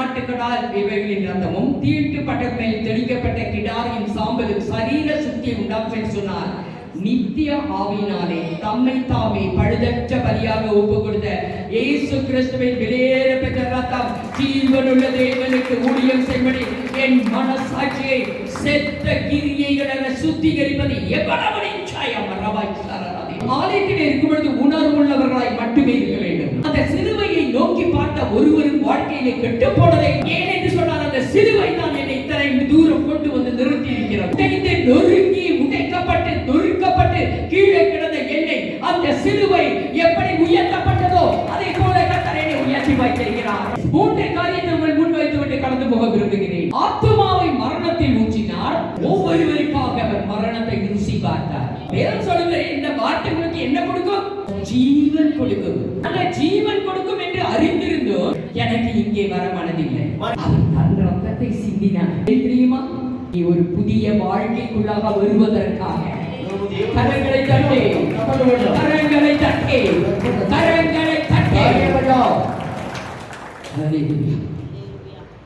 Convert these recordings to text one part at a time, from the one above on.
வெள்ளாட்டுக்கடால் இவைகளின் ரத்தமும் தீட்டுப்பட்ட மேல் தெளிக்கப்பட்ட கிடாரியின் சாம்பலும் சரீர சுத்தியை உண்டாக்கும் என்று சொன்னார். நித்திய ஆவியினாலே தம்மை தாமே பழுதற்ற பலியாக ஒப்பு கொடுத்த இயேசு கிறிஸ்துவின் விலையேற பெற்ற ரத்தம் ஜீவனுள்ள தேவனுக்கு ஊழியம் செய்வதை என் மனசாட்சியை செத்த கிரியைகளை சுத்திகரிப்பது எவ்வளவு நிச்சயம். ஆலயத்தில் இருக்கும் பொழுது உணர்வுள்ளவர்களாய் மட்டுமே இருக்க வேண்டும். அந்த சிலுவையை நோக்கி பார்த்த ஒருவரின் வாழ்க்கையிலே கெட்டு போனதை ஏன் என்று சொன்னால் அந்த சிலுவை தான் என்னை இத்தனை தூரம் கொண்டு வந்து நிறுத்தி இருக்கிறது. நொறுங்கி உடைக்கப்பட்டு நொறுக்கப்பட்டு கீழே கிடந்த என்னை அந்த சிலுவை எப்படி உயர்த்தப்பட்டதோ அதை போல கர்த்தர் என்னை உயர்த்தி வைத்திருக்கிறார். மூன்று காரியத்தை உங்கள் முன் வைத்துவிட்டு கடந்து போக விரும்புகிறேன். ஆத்துமாவை மரணத்தில் ஊற்றினார், ஒவ்வொருவருக்காக அவர் மரணத்தை ருசி பார்த்தார். வேதம் சொல்லுகிற இந்த வார்த்தைகளுக்கு என்ன கொடுக்கும்? ஜீவன் கொடுக்கும். அந்த ஜீவன் கொடுக்கும் என்று அறிந்திருந்தோம் எனக்கு இங்கே வர மனதில்லை. அவர் தன் ரத்தத்தை சிந்தினார். தெரியுமா? நீ ஒரு புதிய வாழ்க்கைக்குள்ளாக வருவதற்காக கரங்களை தட்டி கரங்களை தட்டி கரங்களை தட்டி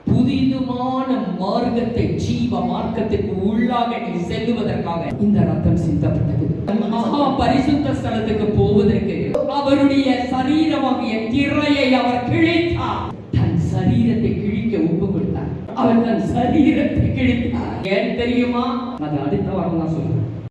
புதிதுமான மார்க்கத்தை ஜீவ மார்க்கத்திற்கு உள்ளாக நீ செல்லுவதற்காக இந்த ரத்தம் சிந்தப்பட்டது. மகா பரிசுத்த ஸ்தலத்துக்கு போவதற்கு அவருடைய சரீரமாகிய திரையை அவர் கிழித்தார். தன் சரீரத்தை கிழிக்க ஒப்பு கொடுத்தார். அவர் தன் சரீரத்தை கிழித்தார். ஏன் தெரியுமா? அது அடுத்த வாரம் தான் சொல்லுவேன்.